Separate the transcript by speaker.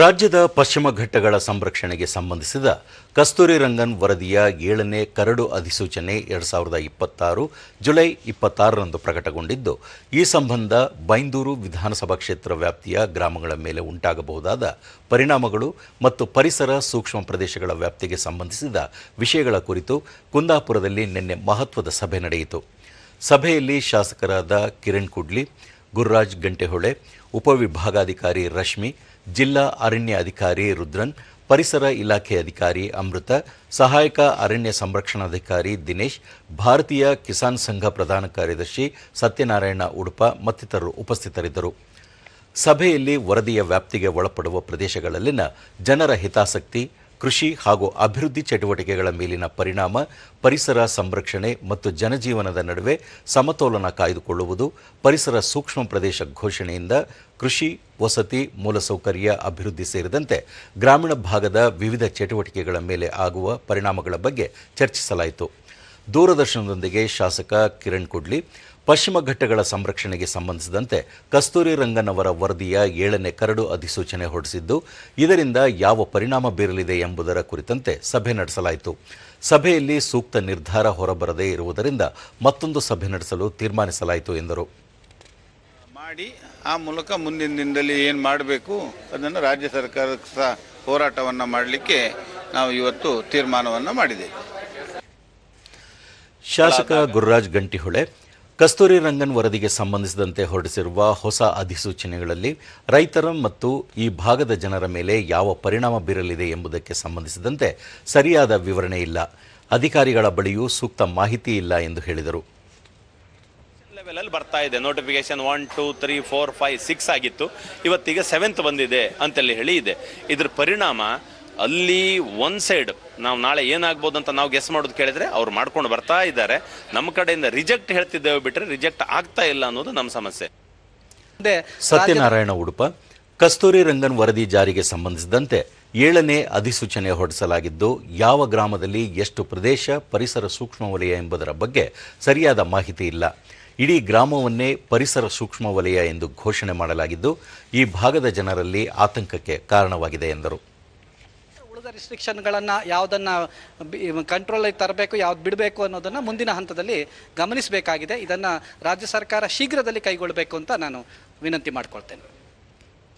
Speaker 1: ರಾಜ್ಯದ ಪಶ್ಚಿಮ ಘಟ್ಟಗಳ ಸಂರಕ್ಷಣೆಗೆ ಸಂಬಂಧಿಸಿದ ಕಸ್ತೂರಿ ರಂಗನ್ ವರದಿಯ 7ನೇ ಕರಡು ಅಧಿಸೂಚನೆ 2026 ಜುಲೈ 26ರಂದು ಪ್ರಕಟಗೊಂಡಿದ್ದು, ಈ ಸಂಬಂಧ ಬೈಂದೂರು ವಿಧಾನಸಭಾ ಕ್ಷೇತ್ರ ವ್ಯಾಪ್ತಿಯ ಗ್ರಾಮಗಳ ಮೇಲೆ ಉಂಟಾಗಬಹುದಾದ ಪರಿಣಾಮಗಳು ಮತ್ತು ಪರಿಸರ ಸೂಕ್ಷ್ಮ ಪ್ರದೇಶಗಳ ವ್ಯಾಪ್ತಿಗೆ ಸಂಬಂಧಿಸಿದ ವಿಷಯಗಳ ಕುರಿತು ಕುಂದಾಪುರದಲ್ಲಿ ನಿನ್ನೆ ಮಹತ್ವದ ಸಭೆ ನಡೆಯಿತು. ಸಭೆಯಲ್ಲಿ ಶಾಸಕರಾದ ಕಿರಣ್ ಕುಡ್ಲಿ, ಗುರುರಾಜ್ ಗಂಟೆಹೊಳೆ, ಉಪವಿಭಾಗಾಧಿಕಾರಿ ರಶ್ಮಿ, ಜಿಲ್ಲಾ ಅರಣ್ಯ ಅಧಿಕಾರಿ ರುದ್ರನ್, ಪರಿಸರ ಇಲಾಖೆ ಅಧಿಕಾರಿ ಅಮೃತ, ಸಹಾಯಕ ಅರಣ್ಯ ಸಂರಕ್ಷಣಾಧಿಕಾರಿ ದಿನೇಶ್, ಭಾರತೀಯ ಕಿಸಾನ್ ಸಂಘ ಪ್ರಧಾನ ಕಾರ್ಯದರ್ಶಿ ಸತ್ಯನಾರಾಯಣ ಉಡುಪ ಮತ್ತಿತರರು ಉಪಸ್ಥಿತರಿದ್ದರು. ಸಭೆಯಲ್ಲಿ ವರದಿಯ ವ್ಯಾಪ್ತಿಗೆ ಒಳಪಡುವ ಪ್ರದೇಶಗಳಲ್ಲಿನ ಜನರ ಹಿತಾಸಕ್ತಿ, ಕೃಷಿ ಹಾಗೂ ಅಭಿವೃದ್ಧಿ ಚಟುವಟಿಕೆಗಳ ಮೇಲಿನ ಪರಿಣಾಮ, ಪರಿಸರ ಸಂರಕ್ಷಣೆ ಮತ್ತು ಜನಜೀವನದ ನಡುವೆ ಸಮತೋಲನ ಕಾಯ್ದುಕೊಳ್ಳುವುದು, ಪರಿಸರ ಸೂಕ್ಷ್ಮ ಪ್ರದೇಶ ಘೋಷಣೆಯಿಂದ ಕೃಷಿ, ವಸತಿ, ಮೂಲಸೌಕರ್ಯ ಅಭಿವೃದ್ಧಿ ಸೇರಿದಂತೆ ಗ್ರಾಮೀಣ ಭಾಗದ ವಿವಿಧ ಚಟುವಟಿಕೆಗಳ ಮೇಲೆ ಆಗುವ ಪರಿಣಾಮಗಳ ಬಗ್ಗೆ ಚರ್ಚಿಸಲಾಯಿತು. ದೂರದರ್ಶನದೊಂದಿಗೆ ಶಾಸಕ ಕಿರಣ್ ಕುಡ್ಲಿ ಪಶ್ಚಿಮ ಘಟ್ಟಗಳ ಸಂರಕ್ಷಣೆಗೆ ಸಂಬಂಧಿಸಿದಂತೆ ಕಸ್ತೂರಿ ರಂಗನ್ ಅವರ ವರದಿಯ 7ನೇ ಕರಡು ಅಧಿಸೂಚನೆ ಹೊರಡಿಸಿದ್ದು, ಇದರಿಂದ ಯಾವ ಪರಿಣಾಮ ಬೀರಲಿದೆ ಎಂಬುದರ ಕುರಿತಂತೆ ಸಭೆ ನಡೆಸಲಾಯಿತು. ಸಭೆಯಲ್ಲಿ ಸೂಕ್ತ ನಿರ್ಧಾರ ಹೊರಬರದೇ ಇರುವುದರಿಂದ ಮತ್ತೊಂದು ಸಭೆ ನಡೆಸಲು ತೀರ್ಮಾನಿಸಲಾಯಿತು ಎಂದರು.
Speaker 2: ಮಾಡಿ ಆ ಮೂಲಕ ಮುಂದಿನ ದಿನದಲ್ಲಿ ಏನು ಮಾಡಬೇಕು ಅದನ್ನು ರಾಜ್ಯ ಸರ್ಕಾರಕ್ಕೆ ಸಹ ಹೋರಾಟವನ್ನು ಮಾಡಲಿಕ್ಕೆ ನಾವು ಇವತ್ತು ತೀರ್ಮಾನವನ್ನು ಮಾಡಿದ್ದೇವೆ.
Speaker 1: ಶಾಸಕ ಗುರುರಾಜ್ ಗಂಟಿಹೊಳೆ ಕಸ್ತೂರಿ ರಂಗನ್ ವರದಿಗೆ ಸಂಬಂಧಿಸಿದಂತೆ ಹೊರಡಿಸಿರುವ ಹೊಸ ಅಧಿಸೂಚನೆಗಳಲ್ಲಿ ರೈತರ ಮತ್ತು ಈ ಭಾಗದ ಜನರ ಮೇಲೆ ಯಾವ ಪರಿಣಾಮ ಬೀರಲಿದೆ ಎಂಬುದಕ್ಕೆ ಸಂಬಂಧಿಸಿದಂತೆ ಸರಿಯಾದ ವಿವರಣೆ ಇಲ್ಲ, ಅಧಿಕಾರಿಗಳ ಬಳಿಯೂ ಸೂಕ್ತ ಮಾಹಿತಿ ಇಲ್ಲ ಎಂದು ಹೇಳಿದರು.
Speaker 3: ಲೆವೆಲಲ್ಲಿ ಬರ್ತಾ ಇದೆ ನೋಟಿಫಿಕೇಶನ್ 1, 2, 3, 4, 5, 6 ಆಗಿತ್ತು, ಇವತ್ತಿಗೆ 7th ಬಂದಿದೆ ಅಂತೇಳಿ ಹೇಳಿ ಇದೆ. ಇದ್ರ ಪರಿಣಾಮ ಅಲ್ಲಿ ಒನ್ ಸೈಡ್ ನಾವು ನಾಳೆ ಏನಾಗ್ಬೋದು ಅಂತ ನಾವು ಗೆಸ್ ಮಾಡೋದು ಕೇಳಿದ್ರೆ ಅವ್ರು ಮಾಡ್ಕೊಂಡು ಬರ್ತಾ ಇದ್ದಾರೆ. ನಮ್ಮ ಕಡೆಯಿಂದ ರಿಜೆಕ್ಟ್ ಹೇಳ್ತಿದ್ದೇವೆ ಬಿಟ್ಟರೆ ರಿಜೆಕ್ಟ್ ಆಗ್ತಾ ಇಲ್ಲ ಅನ್ನೋದು ನಮ್ಮ ಸಮಸ್ಯೆ.
Speaker 1: ಸತ್ಯನಾರಾಯಣ ಉಡುಪ ಕಸ್ತೂರಿ ರಂಗನ್ ವರದಿ ಜಾರಿಗೆ ಸಂಬಂಧಿಸಿದಂತೆ 7ನೇ ಅಧಿಸೂಚನೆ ಹೊರಡಿಸಲಾಗಿದ್ದು, ಯಾವ ಗ್ರಾಮದಲ್ಲಿ ಎಷ್ಟು ಪ್ರದೇಶ ಪರಿಸರ ಸೂಕ್ಷ್ಮ ವಲಯ ಎಂಬುದರ ಬಗ್ಗೆ ಸರಿಯಾದ ಮಾಹಿತಿ ಇಲ್ಲ. ಇಡೀ ಗ್ರಾಮವನ್ನೇ ಪರಿಸರ ಸೂಕ್ಷ್ಮ ವಲಯ ಎಂದು ಘೋಷಣೆ ಮಾಡಲಾಗಿದ್ದು, ಈ ಭಾಗದ ಜನರಲ್ಲಿ ಆತಂಕಕ್ಕೆ ಕಾರಣವಾಗಿದೆ ಎಂದರು.
Speaker 4: ಉಳಿದ ರಿಸ್ಟ್ರಿಕ್ಷನ್ಗಳನ್ನು ಯಾವುದನ್ನು ಕಂಟ್ರೋಲಿಗೆ ತರಬೇಕು, ಯಾವ್ದು ಬಿಡಬೇಕು ಅನ್ನೋದನ್ನು ಮುಂದಿನ ಹಂತದಲ್ಲಿ ಗಮನಿಸಬೇಕಾಗಿದೆ. ಇದನ್ನು ರಾಜ್ಯ ಸರ್ಕಾರ ಶೀಘ್ರದಲ್ಲಿ ಕೈಗೊಳ್ಳಬೇಕು ಅಂತ ನಾನು ವಿನಂತಿ ಮಾಡಿಕೊಳ್ತೇನೆ.